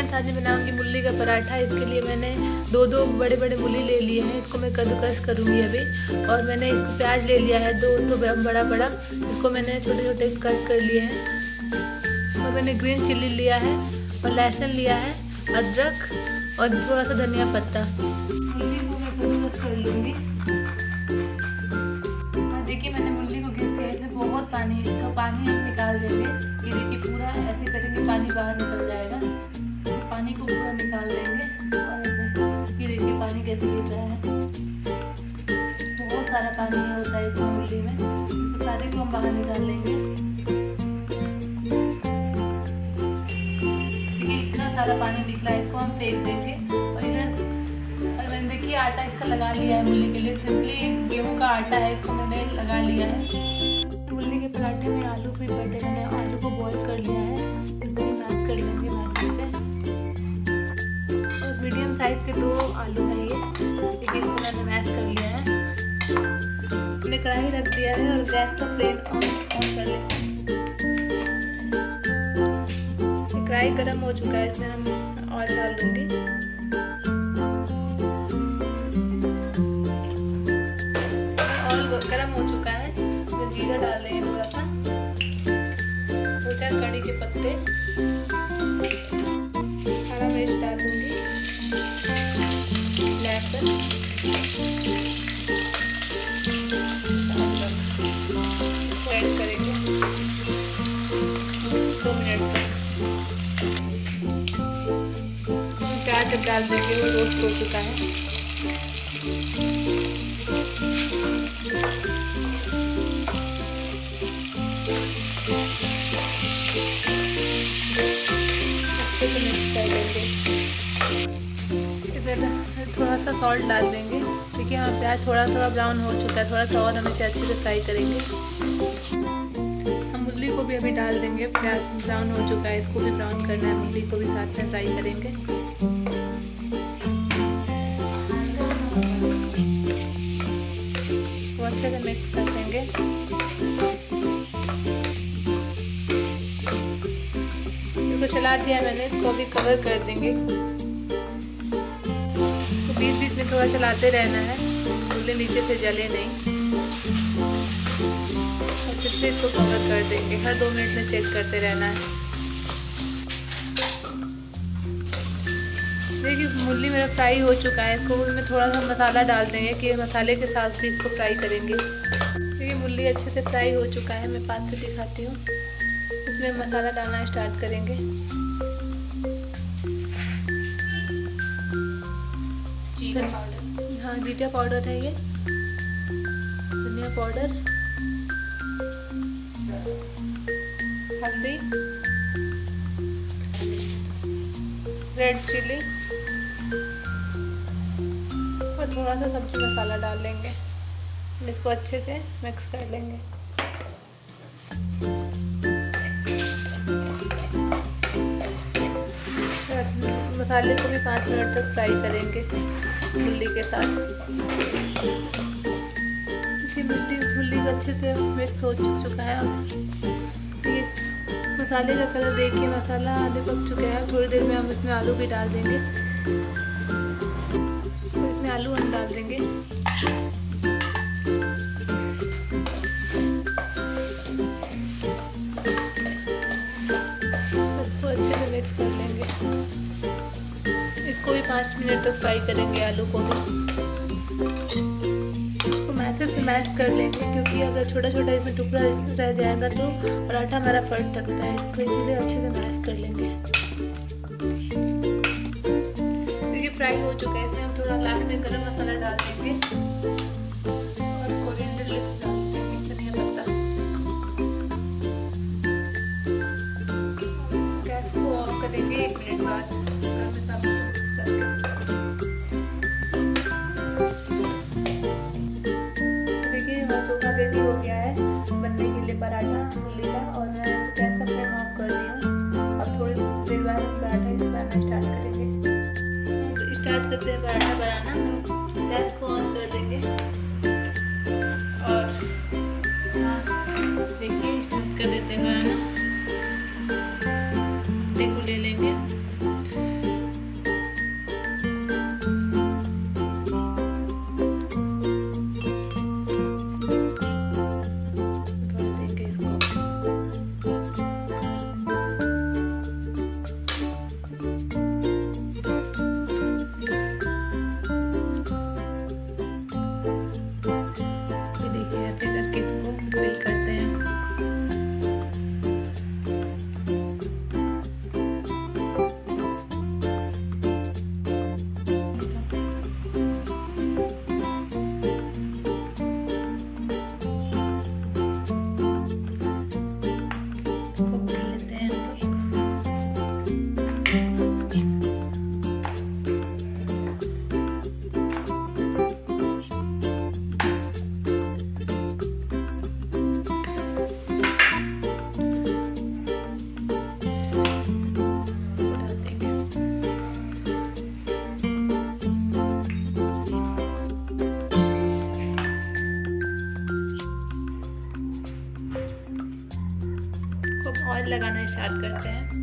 Friends, आज मैं बनाऊंगी मूली का पराठा। इसके लिए मैंने दो बड़े बड़े मूली ले लिए हैं। इसको मैं कद्दूकस करूँगी अभी। और मैंने इसको प्याज ले लिया है, दो बड़ा बड़ा। इसको मैंने छोटे छोटे कट कर लिए हैं। और मैंने ग्रीन चिल्ली लिया है और लहसुन लिया है, अदरक और थोड़ा सा धनिया पत्ता। मूली को मैं कद्दूकस कर लूँगी। देखिए मैंने मूली को घिस दिया, इसमें बहुत पानी है, इसका पानी हम निकाल देंगे। ये देखिए पूरा ऐसे करेंगे पानी बाहर निकल जाएगा। तो पानी को पूरा निकाल देंगे। और ये देखिए पानी कैसे गिर रहा है, बहुत सारा पानी होता है इस मूली में। तो सारे को हम बाहर निकाल लेंगे। देखिए इतना सारा पानी निकला है, इसको हम फेंक देंगे। और इधर मैंने देखिए आटा इसका लगा लिया है मूली के लिए। सिंपली गेहूँ का आटा है, इसको मैंने लगा लिया है। मूली के पराठे में आलू फिट करते हैं। मैंने आलू को बॉईल कर लिया है, इसको मैश कर लेंगे मैश पे। और मीडियम साइज के 2 आलू है ये, देखिए इसको मैंने मैश कर लिया है। मैंने कढ़ाई रख दिया है और गैस का फ्लेम ऑन कर लेंगे। कढ़ाई गर्म हो चुका है, इसमें हम ऑयल डाल दूंगी। गरम हो चुका है, तो जीरा डाल देंगे थोड़ा सा, 2-4 कड़ी के पत्ते, हरा मिर्च डाल दूंगी, लहसुन, ऐड करेंगे 2 मिनट तक। प्याज जब डाल देंगे वो रोस्ट हो चुका है। थोड़ा सा सॉल्ट डाल देंगे। देखिए हाँ, प्याज थोड़ा ब्राउन हो चुका है, थोड़ा सा और हम इसे अच्छे से फ्राई करेंगे। हम मूली को भी अभी डाल देंगे। प्याज ब्राउन हो चुका है, इसको भी ब्राउन करना है। मूली को भी साथ में फ्राई करेंगे। तो अच्छे से मिक्स कर देंगे। इसको चला दिया मैंने, इसको भी कवर कर देंगे। तो बीच में थोड़ा चलाते रहना है, मूली नीचे से जले नहीं। और फिर से इसको कवर कर देंगे। हर 2 मिनट में चेक करते रहना है। देखिए मूली मेरा फ्राई हो चुका है। इसको में थोड़ा सा मसाला डाल देंगे कि मसाले के साथ भी इसको फ्राई करेंगे। देखिए मूली अच्छे से फ्राई हो चुका है। मैं पास से दिखाती हूँ। इसमें मसाला डालना स्टार्ट करेंगे। जीरा पाउडर, हाँ जीरा पाउडर है ये, धनिया पाउडर, हल्दी, रेड चिली और थोड़ा सा सब्जी मसाला डाल लेंगे। इसको अच्छे से मिक्स कर लेंगे। मसाले को भी 5 मिनट तक फ्राई करेंगे मूली के साथ। मूली का अच्छे से मिक्स हो चुका है। ये मसाले का कलर देखिए, मसाला आधे पक चुका है। थोड़ी देर में हम इसमें आलू भी डाल देंगे। तो इसमें आलू हम डाल देंगे। इसको अच्छे से मिक्स कर लेंगे। इसको भी 5 मिनट तक फ्राई करेंगे आलू को भी। इसको मैशर से मैश कर लेंगे, क्योंकि अगर छोटा छोटा इसमें टुकड़ा रह जाएगा तो पराठा हमारा फट सकता है। इसको इसीलिए अच्छे से मैश कर लेंगे। देखिए फ्राई हो चुका है। इसमें हम थोड़ा लास्ट में गरम मसाला डाल देंगे और कोरिएंडर लीव्स डाल देंगे, धनिया पत्ता। गैस को ऑफ करेंगे 1 मिनट बाद। रेडी हो गया है बनने के लिए पराठा मूली का। और मैं गैस का फ्लेम ऑफ कर दिया। अब थोड़ी देर बाद हम पराठा इस बनाना स्टार्ट करेंगे। स्टार्ट करते हैं पराठा बनाना। गैस को ऑन कर देंगे और देखिए स्टार्ट कर देते हैं बनाना। देखो ले लेंगे। लगाना स्टार्ट करते हैं।